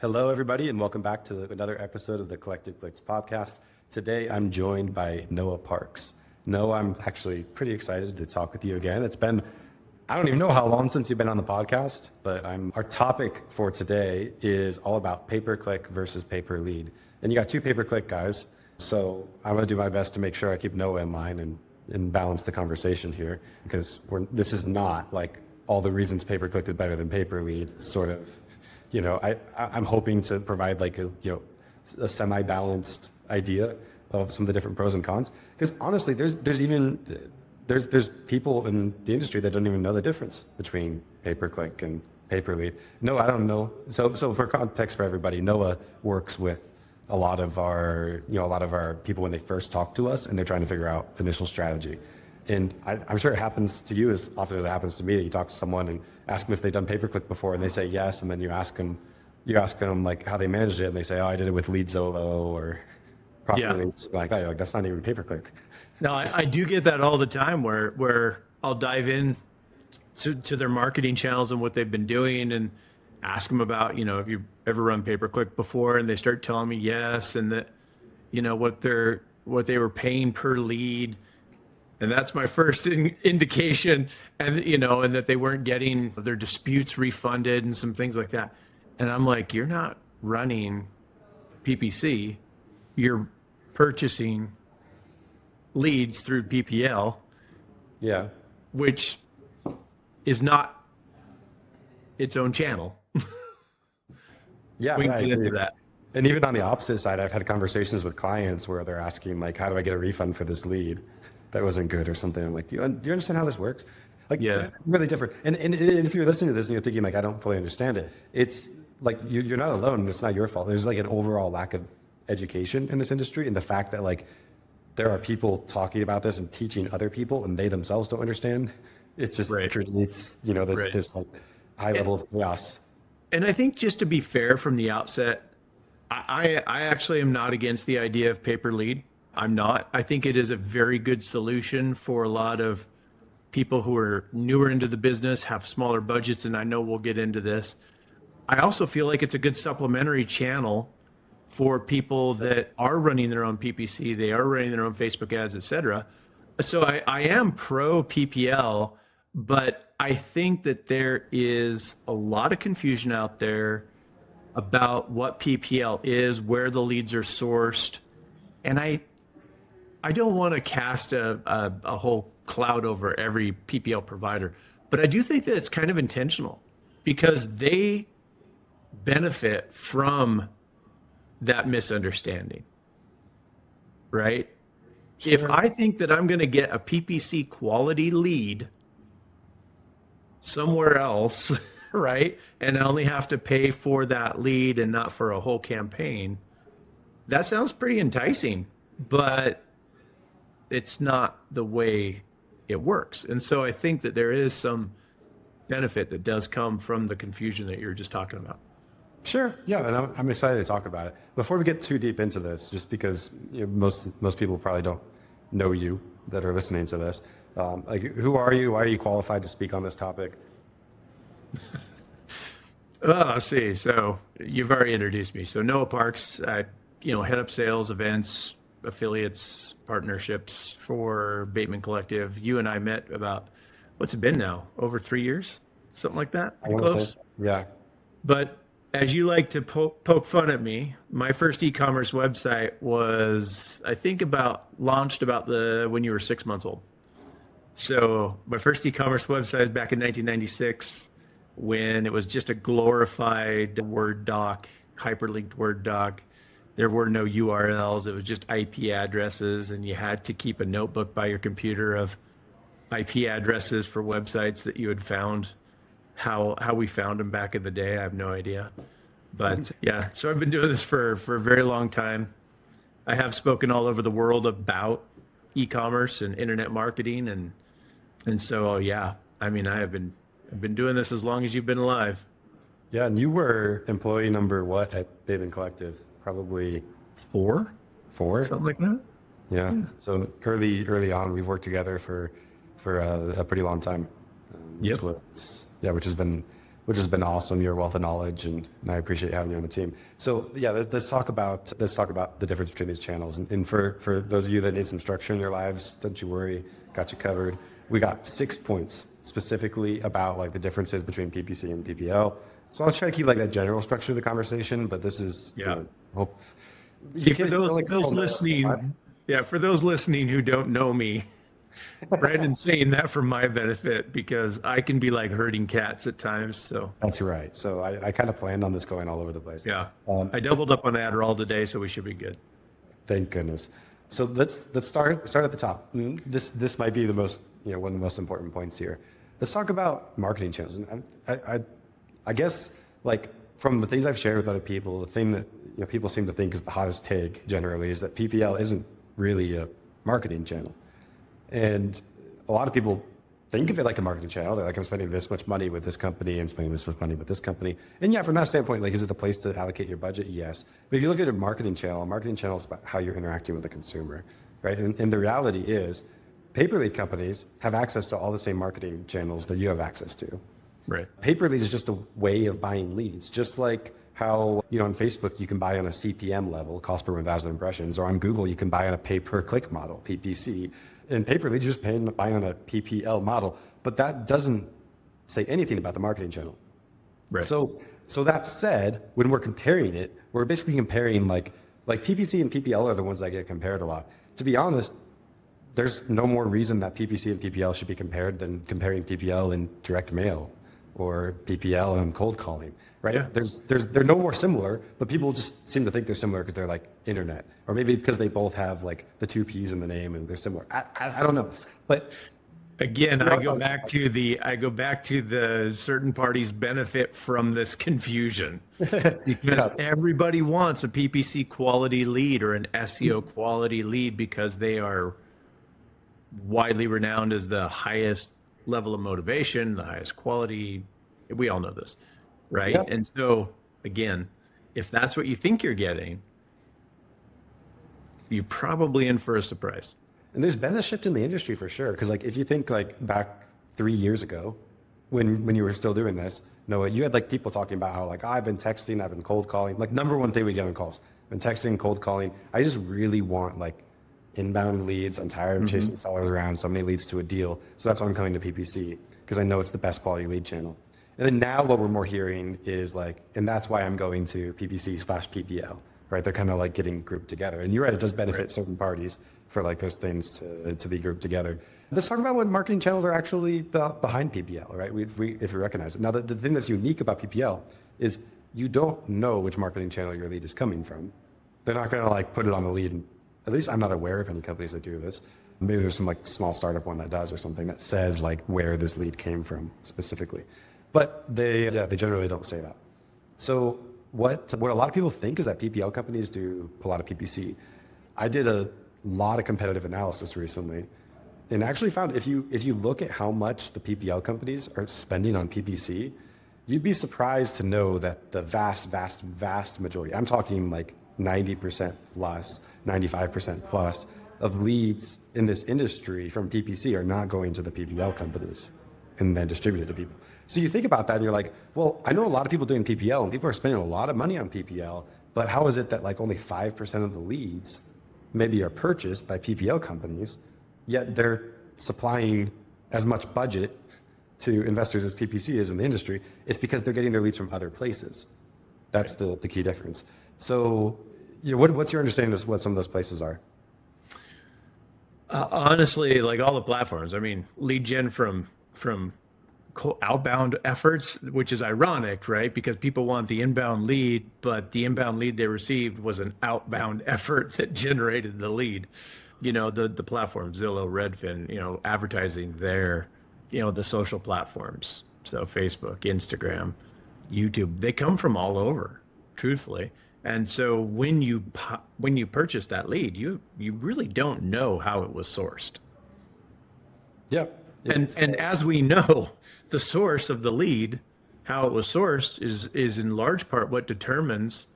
Hello, everybody, and welcome back to another episode of the Collective Clicks podcast. Today, I'm joined by Noah Parks. Noah, I'm actually pretty excited to talk with you again. It's been, I don't even know how long since you've been on the podcast, but our topic for today is all about pay-per-click versus pay-per-lead. And you got two pay-per-click guys, so I'm going to do my best to make sure I keep Noah in line and balance the conversation here, because this is not like all the reasons pay-per-click is better than pay-per-lead. It's sort of, I'm hoping to provide like a semi-balanced idea of some of the different pros and cons. Because honestly, there's people in the industry that don't even know the difference between pay-per-click and pay-per-lead. No, I don't know. So for context for everybody, Noah works with a lot of our people when they first talk to us and they're trying to figure out the initial strategy. And I'm sure it happens to you as often as it happens to me that you talk to someone and ask them if they've done pay-per-click before and they say yes, and then you ask them like how they managed it and they say, oh, I did it with Lead Zolo or properly. Yeah. Like, oh, that's not even pay-per-click. No, I do get that all the time where I'll dive in to their marketing channels and what they've been doing and ask them about, if you ever run pay-per-click before, and they start telling me yes, and that, what they were paying per lead. And that's my first indication, and and that they weren't getting their disputes refunded and some things like that. And I'm like, you're not running PPC, you're purchasing leads through PPL, yeah, which is not its own channel. Yeah, we can get into that. And even on the opposite side, I've had conversations with clients where they're asking like, how do I get a refund for this lead that wasn't good or something? I'm like, do you understand how this works? Like, yeah, it's really different. And if you're listening to this and you're thinking like, I don't fully understand it, it's like you're not alone. It's not your fault. There's like an overall lack of education in this industry, and the fact that like there are people talking about this and teaching other people and they themselves don't understand. It's just creates this like high level of chaos. And I think just to be fair from the outset, I actually am not against the idea of pay-per-lead. I'm not. I think it is a very good solution for a lot of people who are newer into the business, have smaller budgets, and I know we'll get into this. I also feel like it's a good supplementary channel for people that are running their own PPC, they are running their own Facebook ads, et cetera. So I am pro PPL, but I think that there is a lot of confusion out there about what PPL is, where the leads are sourced. And I don't want to cast a whole cloud over every PPL provider, but I do think that it's kind of intentional because they benefit from that misunderstanding, right? Sure. If I think that I'm going to get a PPC quality lead somewhere else, right, and I only have to pay for that lead and not for a whole campaign, that sounds pretty enticing, but it's not the way it works. And so I think that there is some benefit that does come from the confusion that you're just talking about. Sure. Yeah, and I'm excited to talk about it. Before we get too deep into this, just because most people probably don't know you that are listening to this, like who are you? Why are you qualified to speak on this topic? Let's see. So you've already introduced me. So Noah Parks, I head up sales, events, affiliates, partnerships for Bateman Collective. You and I met about, what's it been now? Over 3 years? Something like that? Pretty close. Yeah. But as you like to poke fun at me, my first e-commerce website was, I think launched about when you were 6 months old. So my first e-commerce website was back in 1996 when it was just a glorified Word doc, hyperlinked Word doc. There were no URLs. It was just IP addresses, and you had to keep a notebook by your computer of IP addresses for websites that you had found. How we found them back in the day, I have no idea. But yeah, so I've been doing this for a very long time. I have spoken all over the world about e-commerce and internet marketing, and so yeah, I mean, I've been doing this as long as you've been alive. Yeah, and you were employee number what at Bateman Collective? Probably four, something like that. Yeah. So early on, we've worked together for a pretty long time. Yep. Which has been which has been awesome. Your wealth of knowledge, and I appreciate having you on the team. So yeah, let's talk about the difference between these channels. And for those of you that need some structure in your lives, don't you worry, got you covered. We got 6 points specifically about like the differences between PPC and PPL. So I'll try to keep like that general structure of the conversation, but this is See, for those listening, for those listening who don't know me, Brandon's saying that for my benefit because I can be like herding cats at times. So that's right. So I kind of planned on this going all over the place. Yeah, I doubled up on Adderall today, so we should be good. Thank goodness. So let's start at the top. This might be the most one of the most important points here. Let's talk about marketing channels. And I guess like from the things I've shared with other people, the thing that people seem to think is the hottest take generally is that PPL isn't really a marketing channel. And a lot of people think of it like a marketing channel. They're like, I'm spending this much money with this company. I'm spending this much money with this company. And yeah, from that standpoint, like, is it a place to allocate your budget? Yes. But if you look at a marketing channel is about how you're interacting with the consumer, right? And the reality is paper lead companies have access to all the same marketing channels that you have access to. Right. Paper lead is just a way of buying leads, just like how, on Facebook, you can buy on a CPM level, cost per 1,000 impressions, or on Google, you can buy on a pay per click model, PPC. In paper lead, you're just buying on a PPL model, but that doesn't say anything about the marketing channel. Right. So that said, when we're comparing it, we're basically comparing like PPC and PPL are the ones that get compared a lot. To be honest, there's no more reason that PPC and PPL should be compared than comparing PPL in direct mail or PPL and cold calling, right? Yeah. They're no more similar, but people just seem to think they're similar because they're like internet, or maybe because they both have like the 2 P's in the name and they're similar. I don't know, but again, I go back to the certain parties benefit from this confusion because everybody wants a PPC quality lead or an SEO quality lead because they are widely renowned as the highest level of motivation, the highest quality. We all know this, right? Yep. And so again, if that's what you think you're getting, you're probably in for a surprise. And there's been a shift in the industry for sure. Because like if you think like back 3 years ago, when you were still doing this, Noah, you had like people talking about how like I've been texting, I've been cold calling. Like number one thing we get on calls, been texting, cold calling. I just really want like inbound leads. I'm tired of chasing sellers around, so many leads to a deal. So that's why I'm coming to PPC, because I know it's the best quality lead channel. And then now what we're more hearing is like, and that's why I'm going to PPC/PPL, right? They're kind of like getting grouped together. And you're right, it does benefit certain parties for like those things to be grouped together. Let's talk about what marketing channels are actually behind PPL, right? If we recognize it. Now, the thing that's unique about PPL is you don't know which marketing channel your lead is coming from. They're not going to like put it on the lead. And at least I'm not aware of any companies that do this. Maybe there's some like small startup one that does or something that says like where this lead came from specifically. But they generally don't say that. So what a lot of people think is that PPL companies do a lot of PPC. I did a lot of competitive analysis recently and actually found if you look at how much the PPL companies are spending on PPC, you'd be surprised to know that the vast majority, I'm talking like 90% plus, 95% plus of leads in this industry from PPC are not going to the PPL companies and then distributed to people. So you think about that and you're like, well, I know a lot of people doing PPL and people are spending a lot of money on PPL, but how is it that like only 5% of the leads maybe are purchased by PPL companies, yet they're supplying as much budget to investors as PPC is in the industry? It's because they're getting their leads from other places. That's the key difference. So what's your understanding of what some of those places are? Honestly, like all the platforms, I mean, lead gen from outbound efforts, which is ironic, right? Because people want the inbound lead, but the inbound lead they received was an outbound effort that generated the lead. The platform, Zillow, Redfin, advertising there, the social platforms. So Facebook, Instagram, YouTube, they come from all over, truthfully. And so when you purchase that lead, you really don't know how it was sourced. Yep. And as we know, the source of the lead, how it was sourced is in large part what determines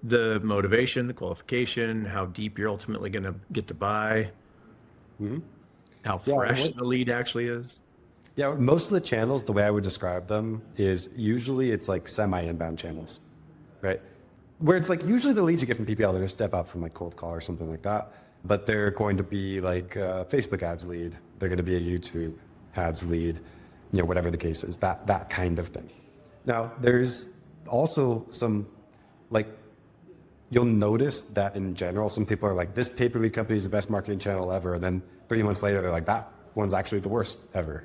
the motivation, the qualification, how deep you're ultimately going to get to buy, how fresh the lead actually is. Yeah, most of the channels, the way I would describe them is usually it's like semi-inbound channels, right? Where it's like usually the leads you get from PPL, they're going to step up from like cold call or something like that. But they're going to be like a Facebook ads lead. They're going to be a YouTube ads lead, whatever the case is, that kind of thing. Now, there's also some, like, you'll notice that in general, some people are like, this pay per lead company is the best marketing channel ever. And then 3 months later, they're like, that one's actually the worst ever.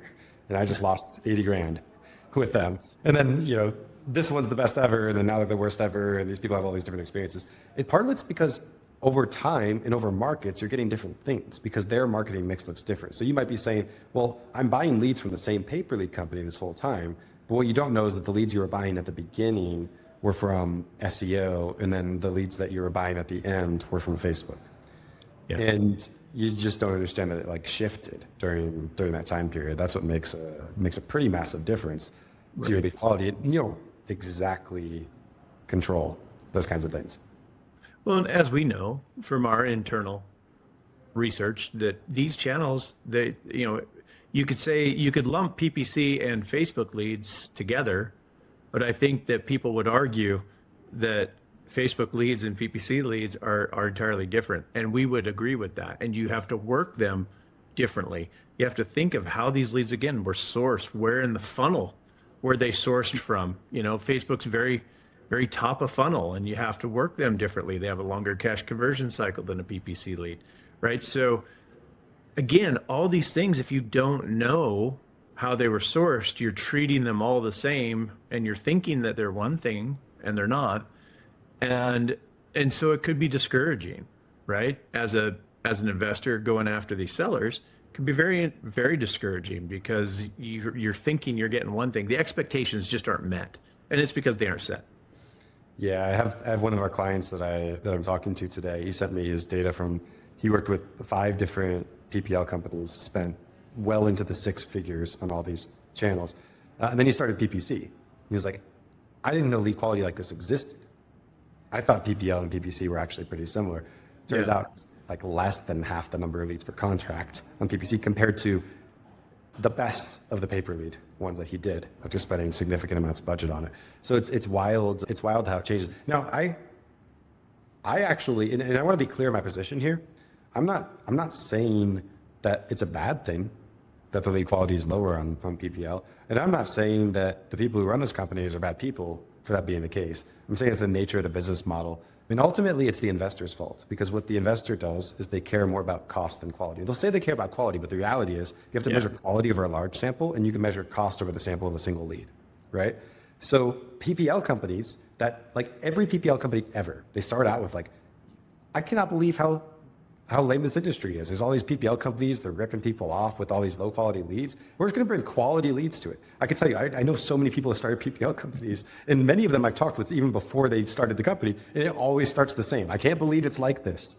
And I just lost 80 grand with them. And then, this one's the best ever. And then now they're the worst ever. And these people have all these different experiences. Part of it's because over time and over markets, you're getting different things because their marketing mix looks different. So you might be saying, well, I'm buying leads from the same pay per lead company this whole time. But what you don't know is that the leads you were buying at the beginning were from SEO, and then the leads that you were buying at the end were from Facebook. Yeah. And you just don't understand that it like shifted during that time period. That's what makes a pretty massive difference to your lead quality. And you don't exactly control those kinds of things. Well, and as we know from our internal research, that these channels, you could lump PPC and Facebook leads together, but I think that people would argue that Facebook leads and PPC leads are entirely different. And we would agree with that. And you have to work them differently. You have to think of how these leads, again, were sourced, where in the funnel were they sourced from. Facebook's very, very top of funnel, and you have to work them differently. They have a longer cash conversion cycle than a PPC lead, right? So again, all these things, if you don't know how they were sourced, you're treating them all the same, and you're thinking that they're one thing and they're not. And so it could be discouraging, right? As an investor going after these sellers, it can be very, very discouraging because you're thinking you're getting one thing. The expectations just aren't met, and it's because they aren't set. Yeah, I have one of our clients that I'm talking to today. He sent me his data he worked with 5 different PPL companies, spent well into the 6 figures on all these channels. And then he started PPC. He was like, I didn't know lead quality like this existed. I thought PPL and PPC were actually pretty similar. Turns out it's like less than half the number of leads per contract on PPC compared to the best of the pay-per-lead ones that he did, after spending significant amounts of budget on it. So it's wild. It's wild how it changes. Now, I actually, and I want to be clear in my position here. I'm not saying that it's a bad thing that the lead quality is lower on PPL. And I'm not saying that the people who run those companies are bad people for that being the case. I'm saying it's the nature of the business model. I mean, ultimately, it's the investor's fault because what the investor does is they care more about cost than quality. They'll say they care about quality, but the reality is you have to measure quality over a large sample, and you can measure cost over the sample of a single lead, right? So PPL companies like every PPL company ever, they start out with like, I cannot believe how lame this industry is. There's all these PPL companies, they're ripping people off with all these low quality leads. We're just going to bring quality leads to it. I can tell you, I know so many people that started PPL companies, and many of them I've talked with even before they started the company, and it always starts the same. I can't believe it's like this.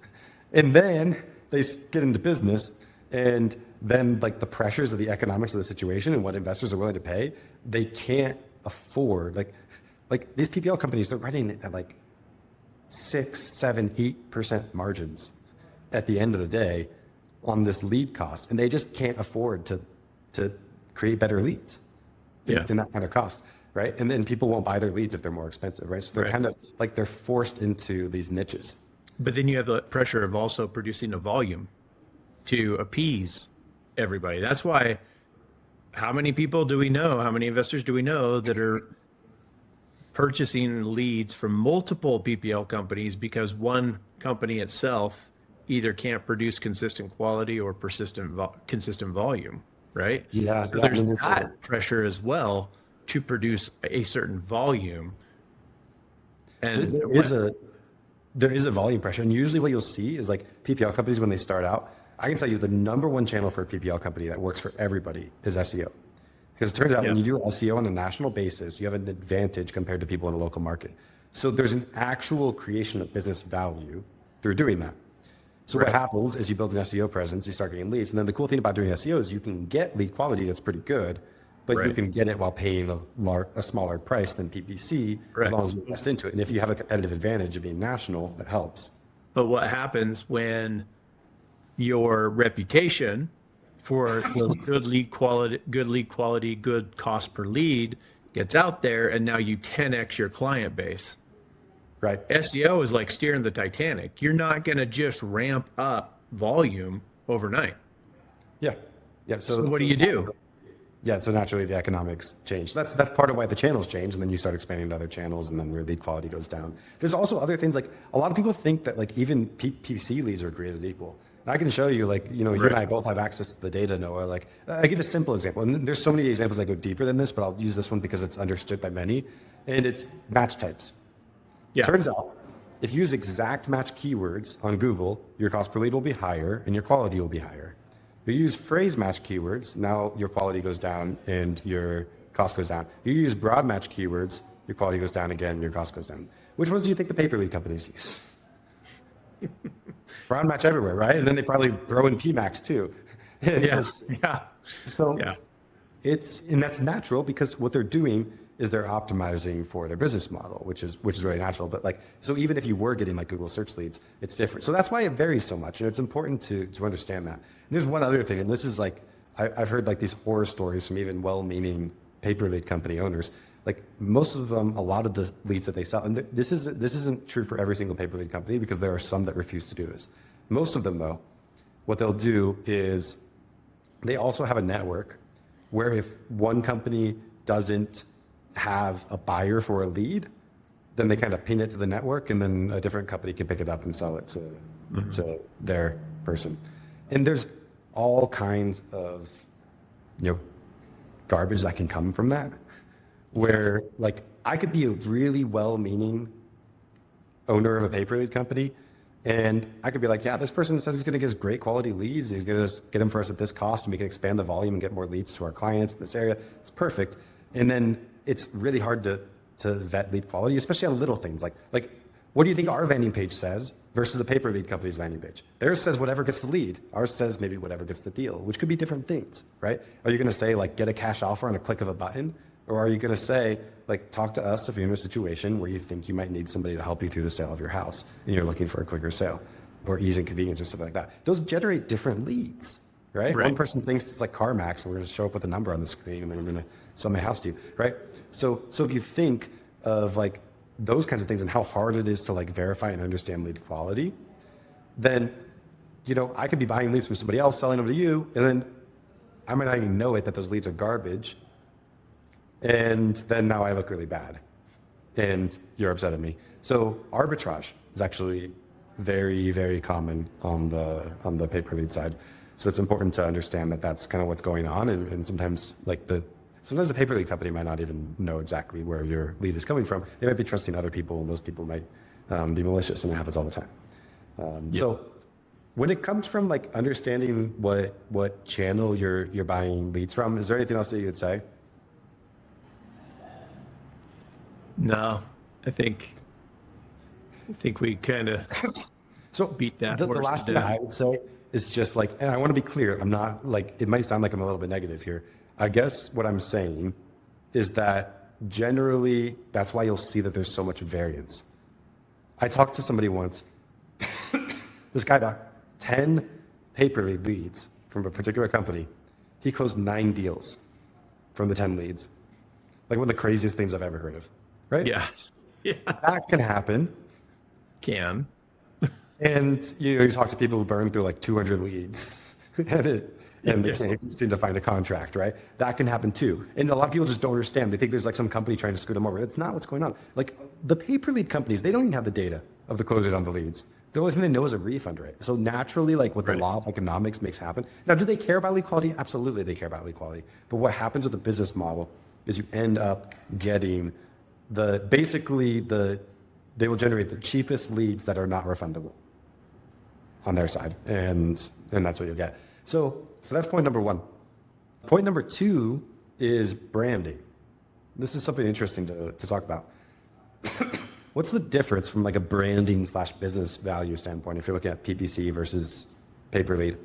And then they get into business, and then like the pressures of the economics of the situation and what investors are willing to pay, they can't afford, like these PPL companies, they're running at like 6, 7, 8% margins at the end of the day on this lead cost, and they just can't afford to create better leads in that kind of cost, right? And then people won't buy their leads if they're more expensive, right? So they're kind of like they're forced into these niches. But then you have the pressure of also producing a volume to appease everybody. That's why, how many people do we know, how many investors do we know that are purchasing leads from multiple PPL companies because one company itself either can't produce consistent quality or consistent volume, right? Yeah. So there's that pressure as well to produce a certain volume. And there is a volume pressure. And usually what you'll see is like PPL companies, when they start out, I can tell you the number one channel for a PPL company that works for everybody is SEO. Because it turns out when you do SEO on a national basis, you have an advantage compared to people in a local market. So there's an actual creation of business value through doing that. So what happens is you build an SEO presence, you start getting leads. And then the cool thing about doing SEO is you can get lead quality that's pretty good, but you can get it while paying a smaller price than PPC as long as you invest into it. And if you have a competitive advantage of being national, that helps. But what happens when your reputation for the good lead quality, good cost per lead gets out there, and now you 10x your client base. Right. SEO is like steering the Titanic. You're not going to just ramp up volume overnight. Yeah. Yeah. So what do you do? Yeah, so naturally the economics change. That's part of why the channels change, and then you start expanding to other channels, and then your lead quality goes down. There's also other things, like a lot of people think that like even PPC leads are created equal. And I can show you, like, you and I both have access to the data, Noah. Like, I give a simple example, and there's so many examples that go deeper than this, but I'll use this one because it's understood by many, and it's match types. Yeah. Turns out, if you use exact match keywords on Google, your cost per lead will be higher and your quality will be higher. You use phrase match keywords, now your quality goes down and your cost goes down. You use broad match keywords, your quality goes down again, your cost goes down. Which ones do you think the pay-per lead companies use? Broad match everywhere, right? And then they probably throw in PMAX too. Yeah. So and that's natural, because what they're doing is they're optimizing for their business model, which is really natural. But like, so even if you were getting like Google search leads, it's different. So that's why it varies so much. And it's important to understand that. And there's one other thing, and this is like, I've heard like these horror stories from even well-meaning pay-per lead company owners. Like most of them, a lot of the leads that they sell, and this isn't true for every single pay-per lead company, because there are some that refuse to do this. Most of them though, what they'll do is they also have a network where if one company doesn't have a buyer for a lead, then they kind of pin it to the network, and then a different company can pick it up and sell it to their person. And there's all kinds of garbage that can come from that, where like I could be a really well-meaning owner of a pay-per-lead company, and I could be like, yeah, this person says he's going to give us great quality leads, he's going to get them for us at this cost, and we can expand the volume and get more leads to our clients in this area. It's perfect. And then it's really hard to vet lead quality, especially on little things like what do you think our landing page says versus a pay per lead company's landing page? Theirs says whatever gets the lead. Ours says maybe whatever gets the deal, which could be different things, right? Are you going to say like get a cash offer on a click of a button? Or are you going to say like talk to us if you're in a situation where you think you might need somebody to help you through the sale of your house and you're looking for a quicker sale, or ease and convenience or something like that? Those generate different leads, right? One person thinks it's like CarMax, and we're going to show up with a number on the screen, and then we're going to sell my house to you, right? So if you think of like those kinds of things and how hard it is to like verify and understand lead quality, then I could be buying leads from somebody else, selling them to you, and then I might not even know it that those leads are garbage, and then now I look really bad, and you're upset at me. So arbitrage is actually very, very common on the pay-per-lead side. So it's important to understand that that's kind of what's going on, and sometimes sometimes the pay-per-lead company might not even know exactly where your lead is coming from. They might be trusting other people, and those people might be malicious, and it happens all the time. So when it comes from like understanding what channel you're buying leads from, is there anything else that you would say? No, I think we kind of beat that. The last thing I would say is just like, and I want to be clear, I'm not like, it might sound like I'm a little bit negative here. I guess what I'm saying is that generally that's why you'll see that there's so much variance. I talked to somebody once, this guy got 10 pay-per-lead leads from a particular company. He closed 9 deals from the 10 leads. Like one of the craziest things I've ever heard of, right? Yeah. That can happen. And you talk to people who burn through like 200 leads and they can't seem to find a contract, right? That can happen too. And a lot of people just don't understand. They think there's like some company trying to screw them over. That's not what's going on. Like the pay-per-lead companies, they don't even have the data of the close rate on the leads. The only thing they know is a refund rate. So naturally, like what the law of economics makes happen. Now, do they care about lead quality? Absolutely, they care about lead quality. But what happens with the business model is you end up getting they will generate the cheapest leads that are not refundable on their side. And that's what you'll get. So that's point number 1. Point number 2 is branding. This is something interesting to talk about. What's the difference from like a branding / business value standpoint if you're looking at PPC versus pay-per-lead?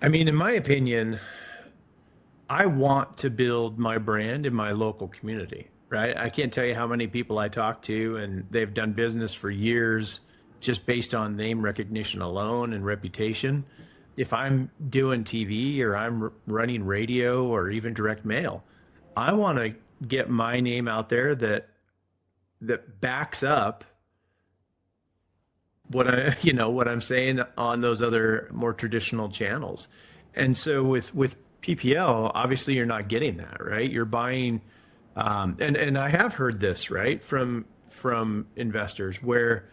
I mean, in my opinion, I want to build my brand in my local community, right? I can't tell you how many people I talk to, and they've done business for years just based on name recognition alone and reputation. if I'm doing TV or I'm running radio or even direct mail, I want to get my name out there that backs up what what I'm saying on those other more traditional channels. And so with PPL, obviously you're not getting that, right? You're buying, and I have heard this, right, from investors where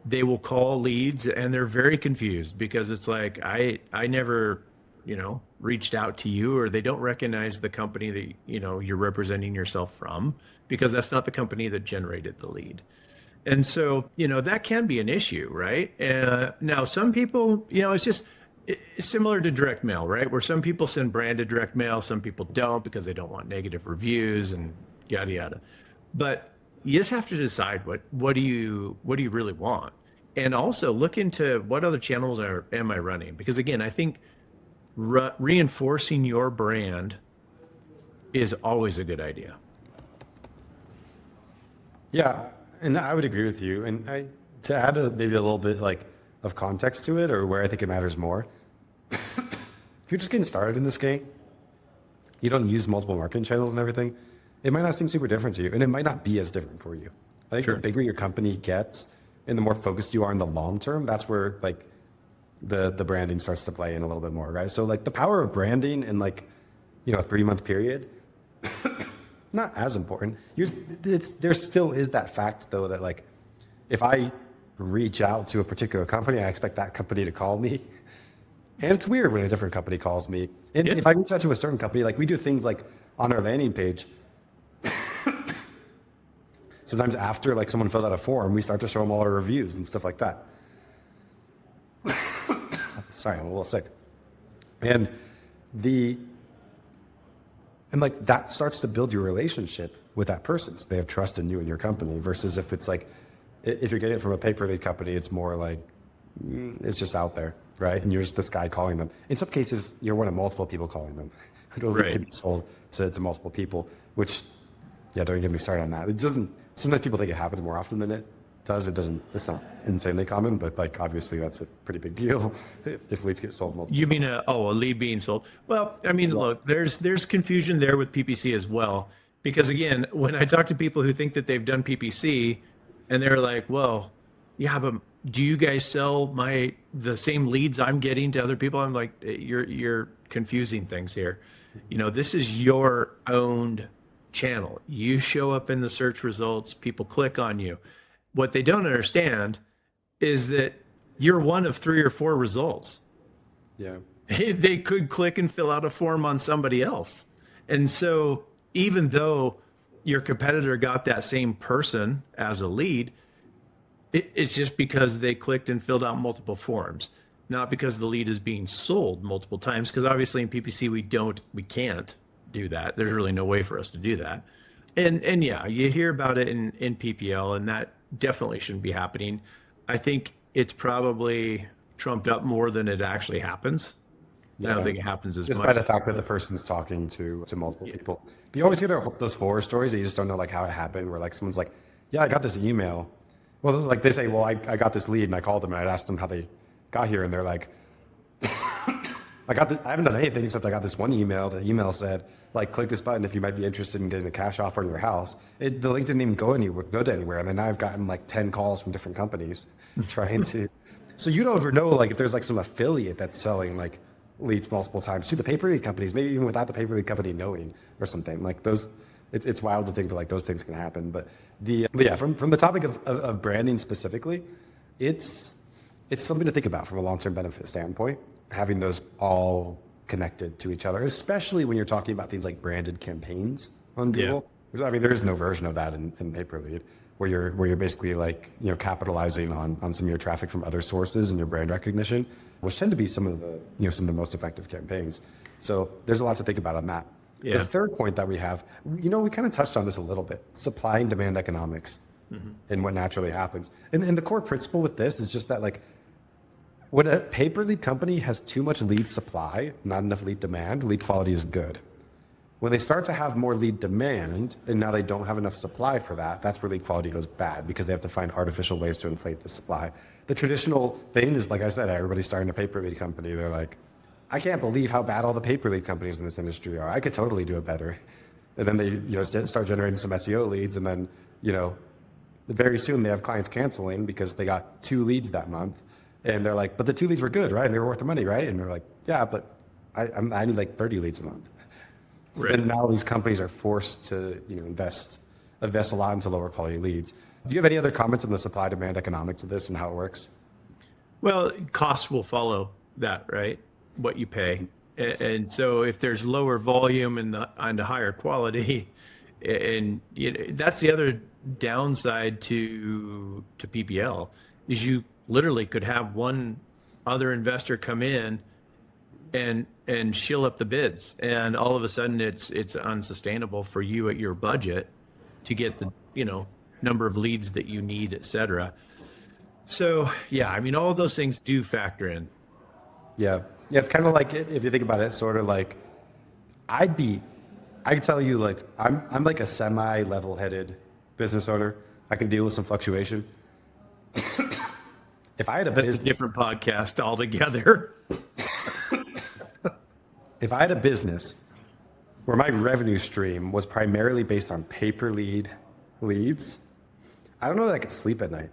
they will call leads and they're very confused because it's like, I never, reached out to you, or they don't recognize the company that, you're representing yourself from, because that's not the company that generated the lead. And so, that can be an issue, right? Now, some people, it's similar to direct mail, right? Where some people send branded direct mail, some people don't because they don't want negative reviews and yada yada. But you just have to decide what do you really want, and also look into what other channels am I running? Because again, I think reinforcing your brand is always a good idea. Yeah, and I would agree with you. And to add maybe a little bit like of context to it, or where I think it matters more, if you're just getting started in this game, you don't use multiple marketing channels and everything, it might not seem super different to you, and it might not be as different for you. I think Sure. The bigger your company gets and the more focused you are in the long term, that's where like the branding starts to play in a little bit more, right? So like the power of branding in like, a 3-month period, not as important. There still is that fact though, that like, if I reach out to a particular company, I expect that company to call me. And it's weird when a different company calls me. And if I reach out to a certain company, like we do things like on our landing page, sometimes after like someone fills out a form, we start to show them all our reviews and stuff like that. Sorry, I'm a little sick. And like that starts to build your relationship with that person. So they have trust in you and your company, versus if it's like, if you're getting it from a pay-per-lead company, it's more like, it's just out there, right? And you're just this guy calling them. In some cases, you're one of multiple people calling them. The lead can be sold to multiple people, which, yeah, don't get me started on that. It doesn't, sometimes people think it happens more often than it does. It doesn't, it's not insanely common, but like, obviously that's a pretty big deal if leads get sold multiple. You mean a lead being sold? Well, I mean, look, there's confusion there with PPC as well, because again, when I talk to people who think that they've done PPC and they're like, well, yeah, but do you guys sell the same leads I'm getting to other people? I'm like, you're confusing things here. This is your owned channel. You show up in the search results, people click on you. What they don't understand is that you're one of 3 or 4 results. Yeah. They could click and fill out a form on somebody else. And so even though your competitor got that same person as a lead, it's just because they clicked and filled out multiple forms, not because the lead is being sold multiple times. Because obviously in PPC, we can't do that. There's really no way for us to do that. And yeah, you hear about it in PPL, and that definitely shouldn't be happening. I think it's probably trumped up more than it actually happens. Yeah. I don't think it happens as just much. By the fact that the person's talking to multiple people. But you always hear those horror stories that you just don't know like how it happened, where like someone's like, yeah, I got this email. Well, like they say, well, I got this lead and I called them and I asked them how they got here, and they're like, I haven't done anything except I got this one email. The email said, like, click this button if you might be interested in getting a cash offer on your house. The link didn't even go to anywhere. And then now I've gotten like 10 calls from different companies trying to. So you don't ever know like if there's like some affiliate that's selling like leads multiple times to the pay-per-lead companies, maybe even without the pay-per-lead company knowing or something like those. It's wild to think that like those things can happen. But yeah, from the topic of branding specifically, it's something to think about from a long-term benefit standpoint, having those all connected to each other, especially when you're talking about things like branded campaigns on Google. Yeah. I mean, there is no version of that in pay-per-lead where you're basically like, capitalizing on some of your traffic from other sources and your brand recognition, which tend to be some of the most effective campaigns. So there's a lot to think about on that. Yeah. The third point that we have, we kind of touched on this a little bit, supply and demand economics and what naturally happens. And the core principle with this is just that like, when a pay-per-lead company has too much lead supply, not enough lead demand, lead quality is good. When they start to have more lead demand and now they don't have enough supply for that, that's where lead quality goes bad because they have to find artificial ways to inflate the supply. The traditional thing is, like I said, everybody's starting a pay-per lead company. They're like, I can't believe how bad all the pay-per lead companies in this industry are. I could totally do it better. And then they start generating some SEO leads, and then very soon they have clients canceling because they got 2 leads that month, and they're like, but the 2 leads were good, right? And they were worth the money, right? And they're like, yeah, but I need like 30 leads a month. So Right. then now these companies are forced to invest a lot into lower quality leads. Do you have any other comments on the supply demand economics of this and how it works? Well, costs will follow that, right? What you pay. And so if there's lower volume and the higher quality, and that's the other downside to PPL, is you literally could have one other investor come in and shill up the bids, and all of a sudden it's unsustainable for you at your budget to get the number of leads that you need, et cetera. So yeah, I mean, all of those things do factor in. Yeah, it's kind of like, if you think about it, sort of like I can tell you, like I'm like a semi level-headed business owner. I can deal with some fluctuation. If I had a That's business, a different podcast altogether. if I had a business where my revenue stream was primarily based on leads, I don't know that I could sleep at night.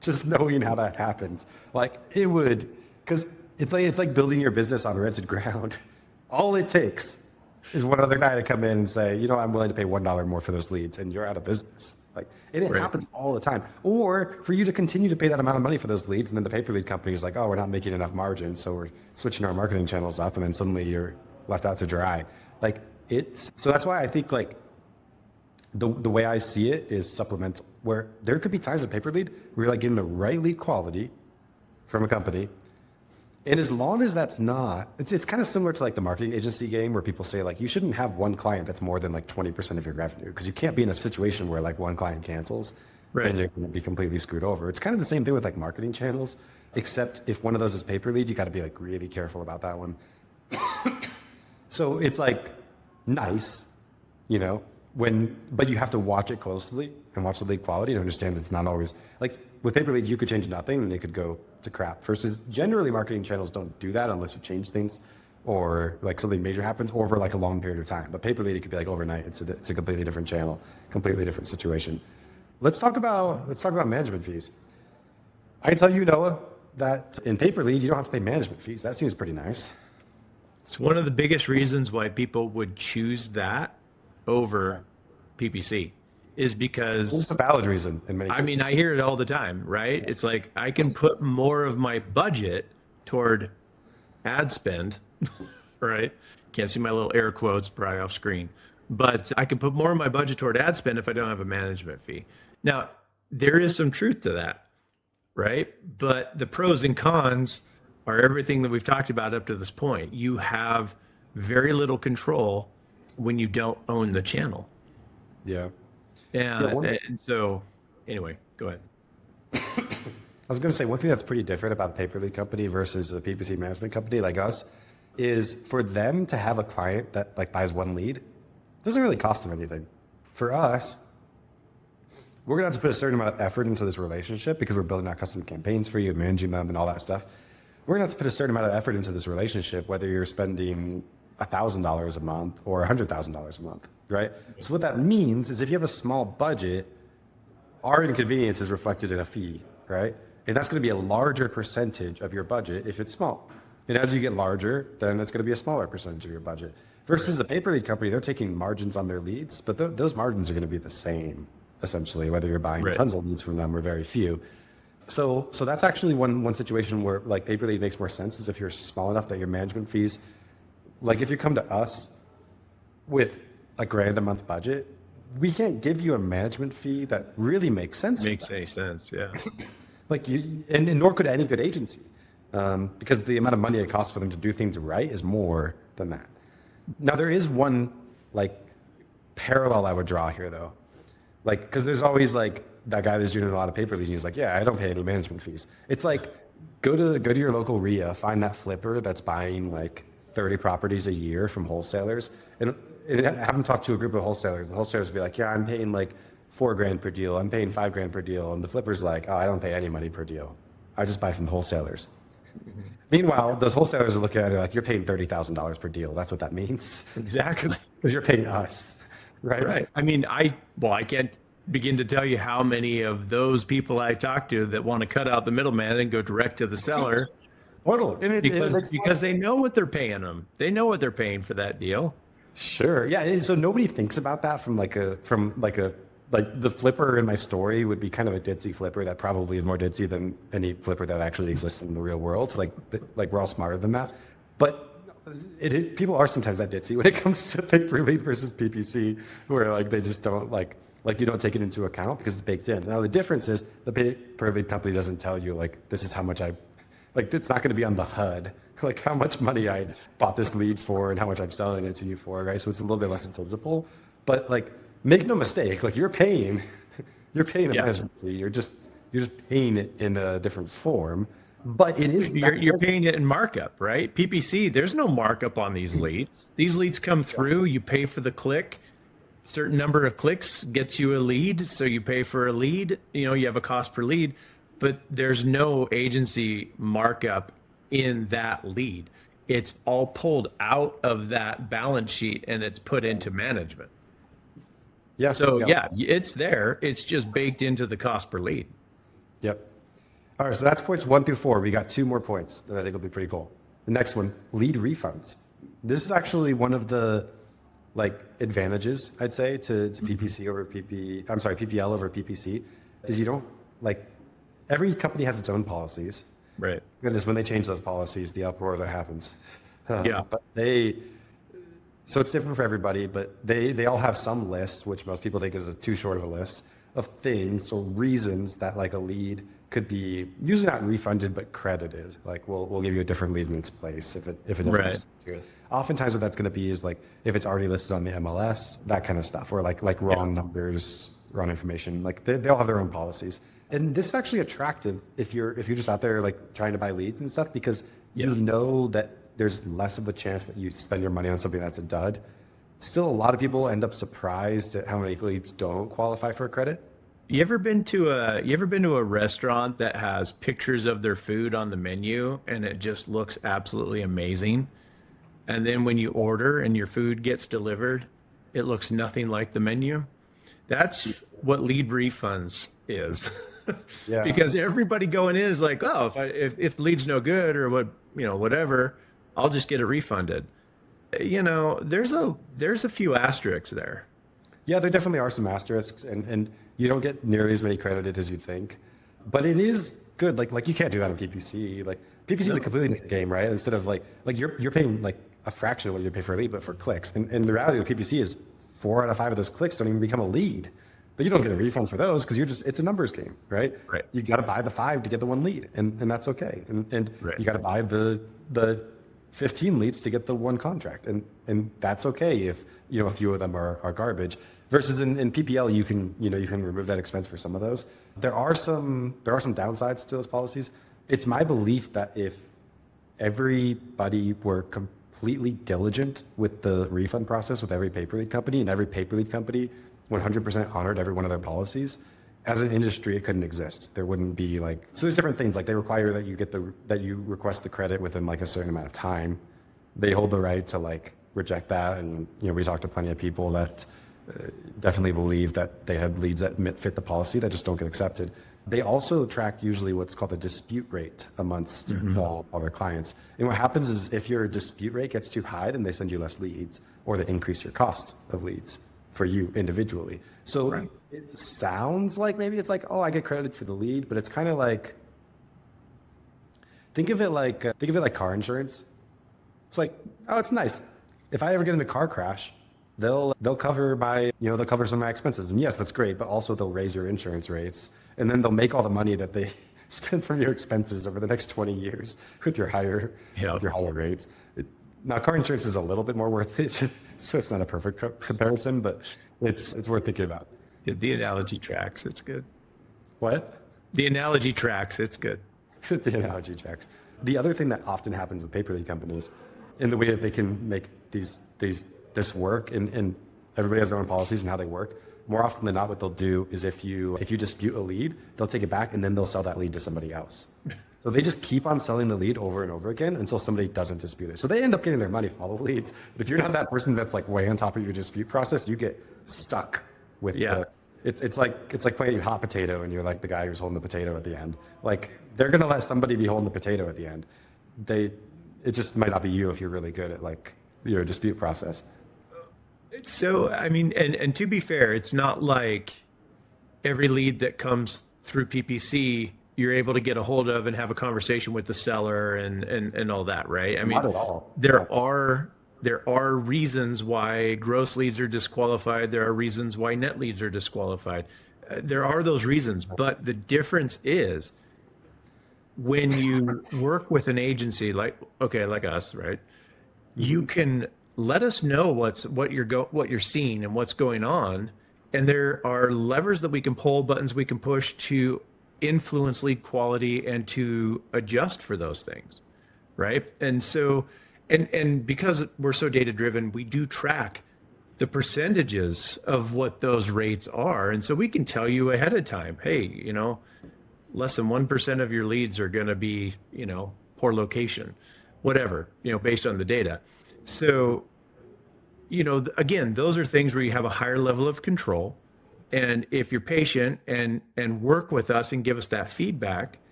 Just knowing how that happens, like it would, because it's like building your business on rented ground. All it takes is one other guy to come in and say, I'm willing to pay $1 more for those leads, and you're out of business. Like, and it Right. happens all the time. Or for you to continue to pay that amount of money for those leads, and then the pay-per-lead company is like, oh, we're not making enough margin, so we're switching our marketing channels up, and then suddenly you're left out to dry. Like so that's why I think like the way I see it is supplemental, where there could be times of pay-per-lead where you're like getting the right lead quality from a company. And as long as that's not, it's kind of similar to like the marketing agency game where people say like, you shouldn't have one client that's more than like 20% of your revenue, because you can't be in a situation where like one client cancels Right. and you're going to be completely screwed over. It's kind of the same thing with like marketing channels, except if one of those is pay-per-lead, you got to be like really careful about that one. So it's like nice, but you have to watch it closely and watch the lead quality and understand it's not always like with pay-per-lead, you could change nothing and it could go to crap, versus generally marketing channels don't do that unless you change things or like something major happens over like a long period of time. But pay-per-lead, it could be like overnight. It's a completely different channel, completely different situation. Let's talk about management fees. I can tell you, Noah, that in pay-per-lead, you don't have to pay management fees. That seems pretty nice. It's one of the biggest reasons why people would choose that over PPC is because It's a valid reason in many cases. I mean, I hear it all the time, right? It's like I can put more of my budget toward ad spend, right? Can't see my little air quotes probably off screen, but I can put more of my budget toward ad spend if I don't have a management fee. Now, there is some truth to that, right? But the pros and cons are everything that we've talked about up to this point. You have very little control when you don't own the channel. Yeah. And so, anyway, go ahead. I was going to say, one thing that's pretty different about a pay-per-lead company versus a PPC management company like us is for them to have a client that like buys one lead, it doesn't really cost them anything. For us, we're going to have to put a certain amount of effort into this relationship because we're building out custom campaigns for you, managing them and all that stuff. We're going to have to put a certain amount of effort into this relationship, whether you're spending $1,000 a month or $100,000 a month, right? So what that means is if you have a small budget, our inconvenience is reflected in a fee, right? And that's going to be a larger percentage of your budget if it's small. And as you get larger, then it's going to be a smaller percentage of your budget. Versus a pay-per-lead company, they're taking margins on their leads, but those margins are going to be the same, essentially, whether you're buying Right. tons of leads from them or very few. So that's actually one situation where like pay-per-lead makes more sense, is if you're small enough that your management fees, like if you come to us with a $1,000 a month budget, we can't give you a management fee that really makes sense. Makes any sense, yeah. Like and nor could any good agency, because the amount of money it costs for them to do things right is more than that. Now there is one like parallel I would draw here though, like because there's always like that guy that's doing a lot of pay-per-lead and he's like, yeah, I don't pay any management fees. It's like go to your local RIA, find that flipper that's buying like 30 properties a year from wholesalers. And I haven't talked to a group of wholesalers. The wholesalers will be like, yeah, I'm paying like $4,000 per deal. I'm paying $5,000 per deal. And the flipper's like, oh, I don't pay any money per deal. I just buy from wholesalers. Meanwhile, those wholesalers are looking at it like, you're paying $30,000 per deal. That's what that means. Exactly. Because you're paying us, right? Right. I mean, I can't begin to tell you how many of those people I talk to that want to cut out the middleman and go direct to the seller. Totally. And Because they know what they're paying them. They know what they're paying for that deal. Sure. Yeah. And so nobody thinks about that like the flipper in my story would be kind of a ditzy flipper that probably is more ditzy than any flipper that actually exists in the real world. Like we're all smarter than that. But people are sometimes that ditzy when it comes to pay per lead versus PPC, where like they just don't like you don't take it into account because it's baked in. Now the difference is the pay per lead company doesn't tell you like this is how much it's not going to be on the HUD, like how much money I bought this lead for and how much I'm selling it to you for, right? So it's a little bit less visible, but like make no mistake, like you're paying a management fee. You're just paying it in a different form, but it is you're paying it in markup, right? PPC, there's no markup on these leads. These leads come through, you pay for the click. Certain number of clicks gets you a lead, so you pay for a lead. You have a cost per lead. But there's no agency markup in that lead. It's all pulled out of that balance sheet and it's put into management. Yeah. So yeah, it's there. It's just baked into the cost per lead. Yep. All right. So that's points 1 through 4. We got 2 more points that I think will be pretty cool. The next one, lead refunds. This is actually one of the advantages, I'd say, to PPC over PPL over PPC, is you don't every company has its own policies. Right. Goodness, when they change those policies, the uproar that happens. Yeah. But so it's different for everybody, but they all have some list, which most people think is too short of a list, of things or reasons that like a lead could be usually not refunded, but credited. Like we'll give you a different lead in its place if it doesn't. Right. Oftentimes what that's going to be is like if it's already listed on the MLS, that kind of stuff, or like wrong numbers, wrong information. Like they all have their own policies. And this is actually attractive if you're just out there like trying to buy leads and stuff, because you know that there's less of a chance that you spend your money on something that's a dud. Still, a lot of people end up surprised at how many leads don't qualify for a credit. You ever been to a restaurant that has pictures of their food on the menu and it just looks absolutely amazing? And then when you order and your food gets delivered, it looks nothing like the menu? That's what lead refunds is. Yeah. Because everybody going in is like, oh, if the lead's no good or whatever, I'll just get it refunded. There's a few asterisks there. Yeah, there definitely are some asterisks, and you don't get nearly as many credited as you'd think. But it is good. Like you can't do that on PPC. Like PPC is a completely different game, right? Instead of like you're paying like a fraction of what you pay for a lead, but for clicks. And the reality of PPC is 4 out of 5 of those clicks don't even become a lead. But you don't get a refund for those because it's a numbers game, right? Right. You got to buy the 5 to get the 1 lead, and that's okay. And right. You got to buy the 15 leads to get the 1 contract, and that's okay if a few of them are garbage. Versus in PPL, you can remove that expense for some of those. There are some downsides to those policies. It's my belief that if everybody were completely diligent with the refund process with every pay-per lead company, and every pay-per lead company 100% honored every one of their policies, as an industry, it couldn't exist. There wouldn't be so there's different things. Like they require that you request the credit within a certain amount of time. They hold the right to reject that. And, we talked to plenty of people that definitely believe that they had leads that fit the policy that just don't get accepted. They also track usually what's called a dispute rate amongst all their clients. And what happens is if your dispute rate gets too high, then they send you less leads, or they increase your cost of leads for you individually. So right. It sounds like maybe it's oh, I get credited for the lead, but it's kind of think of it like car insurance. It's oh, it's nice. If I ever get in a car crash, they'll cover they'll cover some of my expenses. And yes, that's great, but also they'll raise your insurance rates, and then they'll make all the money that they spend from your expenses over the next 20 years with your higher rates. Now, car insurance is a little bit more worth it, so it's not a perfect comparison, but it's worth thinking about. The analogy tracks. It's good. What? The analogy tracks. It's good. The analogy tracks. The other thing that often happens with pay-per-lead companies in the way that they can make this work, and everybody has their own policies and how they work. More often than not, what they'll do is if you dispute a lead, they'll take it back and then they'll sell that lead to somebody else. So they just keep on selling the lead over and over again until somebody doesn't dispute it. So they end up getting their money from all the leads. But if you're not that person that's like way on top of your dispute process, you get stuck with it's like playing hot potato and you're like the guy who's holding the potato at the end. Like they're gonna let somebody be holding the potato at the end. It just might not be you if you're really good at like your dispute process. So, I mean, and to be fair, it's not like every lead that comes through PPC, you're able to get a hold of and have a conversation with the seller and all that, right? I mean, not at all. There are reasons why gross leads are disqualified. There are reasons why net leads are disqualified. There are those reasons, but the difference is when you work with an agency like us, right? You can let us know what you're seeing and what's going on, and there are levers that we can pull, buttons we can push to influence lead quality and to adjust for those things, right? And so, and because we're so data driven, we do track the percentages of what those rates are, and so we can tell you ahead of time, hey, less than 1% of your leads are going to be, poor location, whatever, based on the data. So, again, those are things where you have a higher level of control. And if you're patient and work with us and give us that feedback,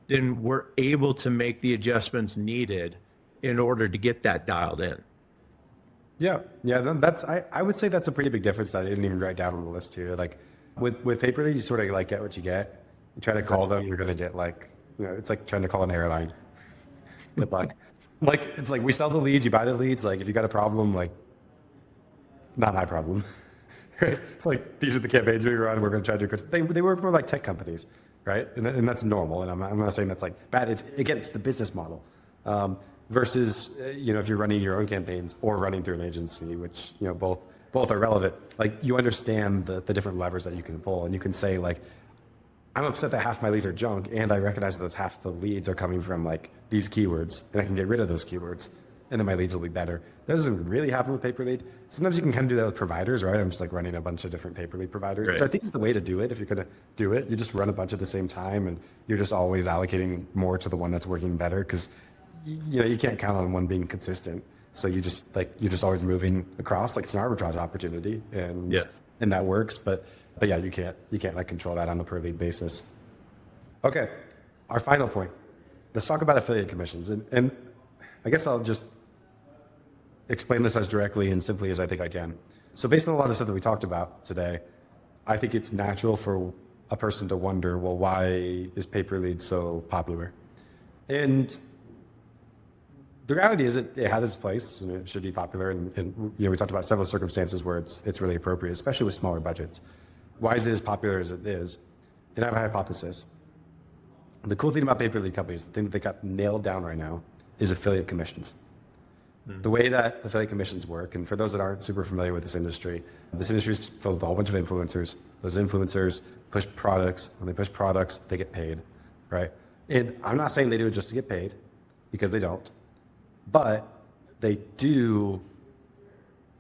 then we're able to make the adjustments needed in order to get that dialed in. Yeah. I would say that's a pretty big difference that I didn't even write down on the list here. Like with paper lead, you sort of like get what you get. You try to call them, you're going to get like, it's like trying to call an airline. Good luck. Like, it's like we sell the leads, you buy the leads. Like if you got a problem, like, not my problem. Right? Like these are the campaigns we run. We're going to charge you. They work for like tech companies, right? And that's normal. And I'm not saying that's like bad. It's the business model versus if you're running your own campaigns or running through an agency, which both are relevant. Like you understand the different levers that you can pull, and you can say like, I'm upset that half my leads are junk, and I recognize that those half the leads are coming from like these keywords, and I can get rid of those keywords, and then my leads will be better. That doesn't really happen with pay per lead. Sometimes you can kind of do that with providers, right? I'm just like running a bunch of different pay per lead providers, which I think is the way to do it. If you're going to do it, you just run a bunch at the same time, and you're just always allocating more to the one that's working better because you can't count on one being consistent. So you're just always moving across. Like it's an arbitrage opportunity, and that works. But yeah, you can't like control that on a per lead basis. Okay, our final point. Let's talk about affiliate commissions, and I guess I'll just explain this as directly and simply as I think I can. So based on a lot of stuff that we talked about today, I think it's natural for a person to wonder, well, why is pay per lead so popular? And the reality is it has its place and it should be popular. And we talked about several circumstances where it's really appropriate, especially with smaller budgets. Why is it as popular as it is? And I have a hypothesis. The cool thing about pay per lead companies, the thing that they got nailed down right now, is affiliate commissions. The way that affiliate commissions work, and for those that aren't super familiar with this industry is filled with a whole bunch of influencers. Those influencers push products. When they push products, they get paid, right? And I'm not saying they do it just to get paid, because they don't. But they do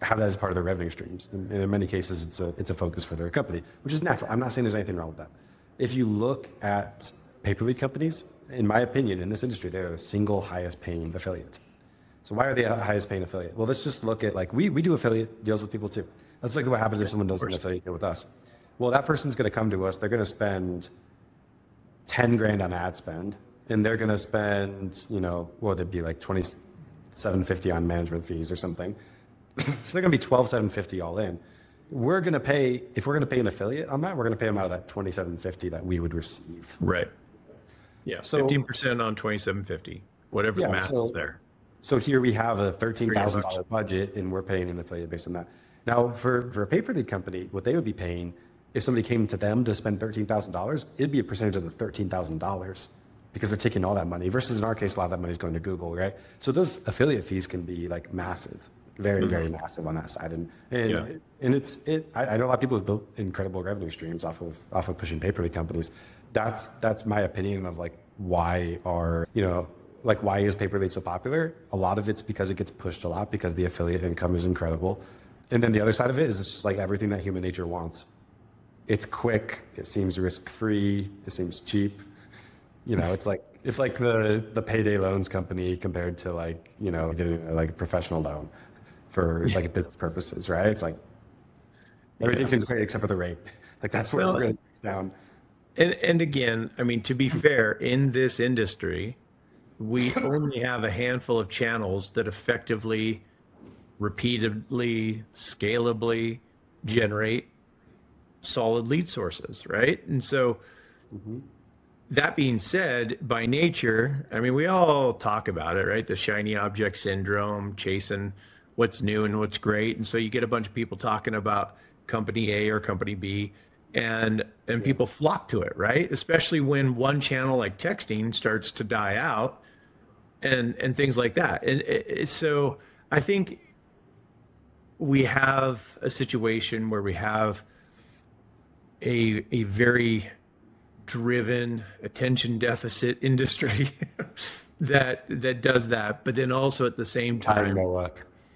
have that as part of their revenue streams. And in many cases, it's a focus for their company, which is natural. I'm not saying there's anything wrong with that. If you look at pay per lead companies, in my opinion, in this industry, they're the single highest paying affiliate. So why are they the highest paying affiliate? Well, let's just look at we do affiliate deals with people too. Let's look at what happens if someone does an affiliate deal with us. Well, that person's going to come to us. They're going to spend 10 grand on ad spend, and they're going to spend, they'd be like $27.50 on management fees or something. So they're going to be $12,750 all in. If we're going to pay an affiliate on that, we're going to pay them out of that $27.50 that we would receive. Right. Yeah. So 15% on $27.50, whatever the math is there. So here we have a $13,000 budget, and we're paying an affiliate based on that. Now, for a pay per lead company, what they would be paying if somebody came to them to spend $13,000, it'd be a percentage of the $13,000 because they're taking all that money. Versus in our case, a lot of that money is going to Google, right? So those affiliate fees can be like massive, very very massive on that side. And I know a lot of people have built incredible revenue streams off of pushing pay per lead companies. That's my opinion of like why our like why is pay per lead so popular? A lot of it's because it gets pushed a lot because the affiliate income is incredible. And then the other side of it is it's just like everything that human nature wants. It's quick, it seems risk-free, it seems cheap. It's like the payday loans company compared to like, getting like a professional loan for like business purposes, right? It's like everything seems great except for the rate. Like that's where it really breaks down. And again, I mean, to be fair, in this industry, we only have a handful of channels that effectively, repeatedly, scalably generate solid lead sources, right? And so that being said, by nature, I mean, we all talk about it, right? The shiny object syndrome, chasing what's new and what's great. And so you get a bunch of people talking about company A or company B, and people flock to it, right? Especially when one channel like texting starts to die out and things like that. And so I think we have a situation where we have a very driven attention deficit industry that does that, but then also at the same time,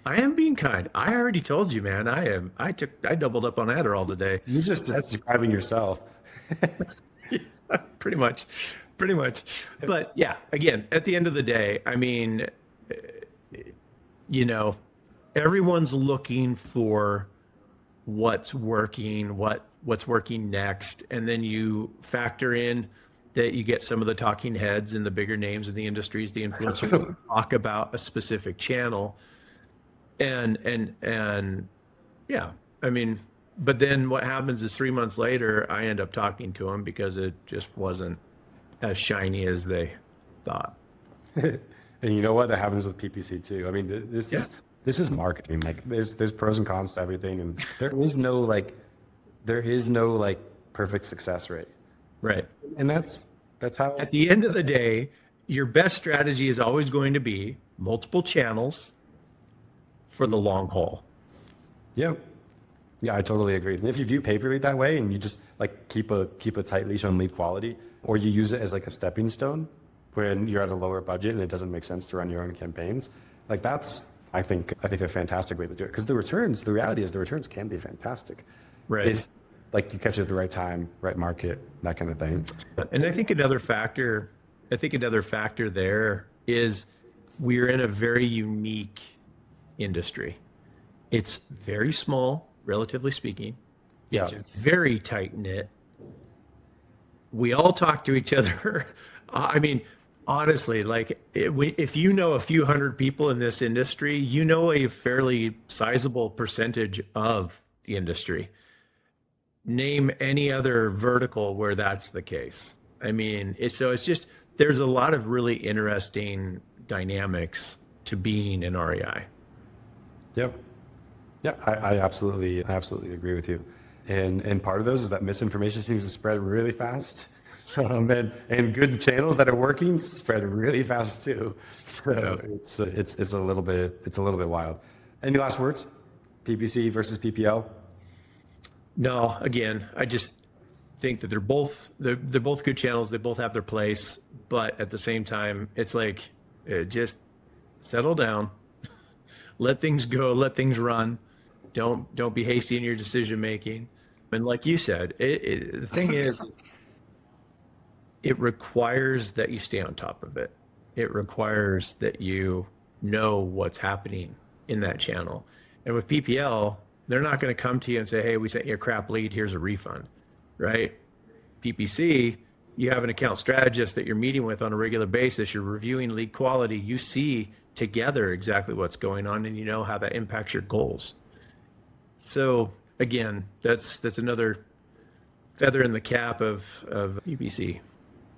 I am being kind. I already told you, man. I doubled up on Adderall today. You're just describing yourself. Pretty much. But yeah, again, at the end of the day, I mean, everyone's looking for what's working, what's working next, and then you factor in that you get some of the talking heads and the bigger names in the industries, the influencers talk about a specific channel. And yeah, I mean, but then what happens is 3 months later, I end up talking to them because it just wasn't as shiny as they thought. And you know what? That happens with PPC too. I mean, this is marketing. Like there's pros and cons to everything, and there is no perfect success rate. Right. And that's how at the end of the day, your best strategy is always going to be multiple channels for the long haul. Yeah, I totally agree. And if you view pay per lead that way, and you just like keep a tight leash on lead quality, or you use it as like a stepping stone when you're at a lower budget and it doesn't make sense to run your own campaigns, like that's I think a fantastic way to do it, because the reality is the returns can be fantastic, right? If like you catch it at the right time, right market, that kind of thing. And I think another factor there is we're in a very unique industry. It's very small, relatively speaking. It's very tight knit. We all talk to each other. I mean, honestly, like if you know a few hundred people in this industry, you know a fairly sizable percentage of the industry. Name any other vertical where that's the case. I mean, it's just, there's a lot of really interesting dynamics to being in REI. Yep. Yeah, I absolutely agree with you. And part of those is that misinformation seems to spread really fast. And good channels that are working spread really fast too. So it's a little bit wild. Any last words? PPC versus PPL? No, again, I just think that they're both good channels. They both have their place, but at the same time, it's like just settle down. Let things go, let things run. Don't be hasty in your decision making. And like you said, the thing is, it requires that you stay on top of it. It requires that you know what's happening in that channel. And with PPL, they're not going to come to you and say, hey, we sent you a crap lead, here's a refund, right? PPC, you have an account strategist that you're meeting with on a regular basis. You're reviewing lead quality. You see together exactly what's going on, and you know how that impacts your goals. So again, that's another feather in the cap of PPC.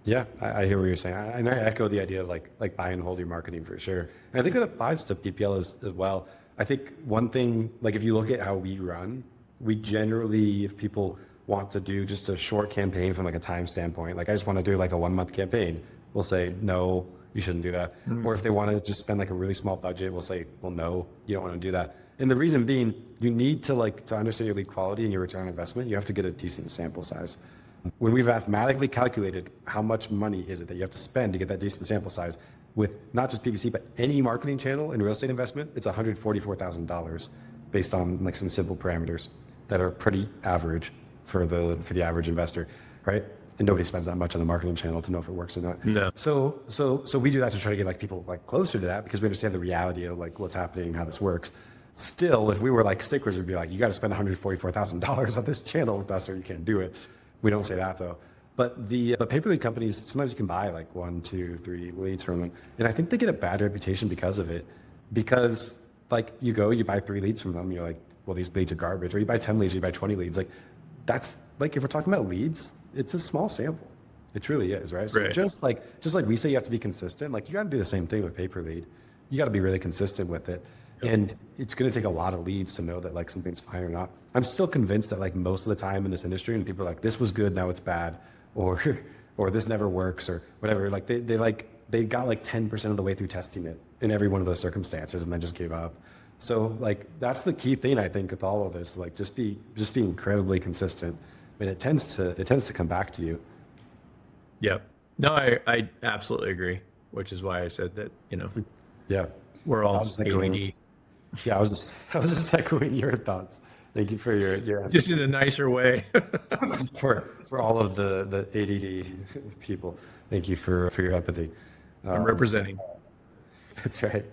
Yeah, I hear what you're saying. And I echo the idea of like buy and hold your marketing for sure. And I think that applies to PPL as well. I think one thing, like if you look at how we run, we generally, if people want to do just a short campaign from like a time standpoint, like I just want to do like a 1 month campaign, we'll say, no, you shouldn't do that. Or if they want to just spend like a really small budget, we'll say, well, no, you don't want to do that. And the reason being, you need to understand your lead quality and your return on investment, you have to get a decent sample size. When we've mathematically calculated how much money is it that you have to spend to get that decent sample size, with not just PPC, but any marketing channel in real estate investment, it's $144,000 based on like some simple parameters that are pretty average for the average investor, right? And nobody spends that much on the marketing channel to know if it works or not. No. So we do that to try to get like people like closer to that because we understand the reality of like what's happening and how this works. Still, if we were like stickers, we'd be like, you got to spend $144,000 on this channel with us or you can't do it. We don't say that though. But but pay per lead companies, sometimes you can buy like 1, 2, 3 leads from them. And I think they get a bad reputation because of it. Because like you buy 3 leads from them, you're like, well, these leads are garbage. Or you buy 10 leads, or you buy 20 leads. Like that's like, if we're talking about leads, it's a small sample. It truly is, right? So Right. just like we say you have to be consistent, like you got to do the same thing with pay per lead. You got to be really consistent with it. And it's going to take a lot of leads to know that like something's fine or not. I'm still convinced that like most of the time in this industry, and people are like, this was good, now it's bad, or this never works, or whatever. Like they got like 10% of the way through testing it in every one of those circumstances, and then just gave up. So like that's the key thing I think with all of this. Like just be incredibly consistent. I mean, it tends to come back to you. Yep. No, I absolutely agree. Which is why I said that Yeah. we're all was thinking- ADD. Yeah, I was just echoing your thoughts. Thank you for your Just in a nicer way. for all of the ADD people. Thank you for your empathy. I'm representing. That's right.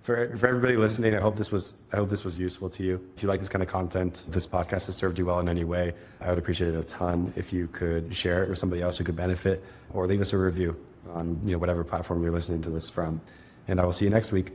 For everybody listening, I hope this was useful to you. If you like this kind of content, this podcast has served you well in any way, I would appreciate it a ton if you could share it with somebody else who could benefit, or leave us a review on whatever platform you're listening to this from. And I will see you next week.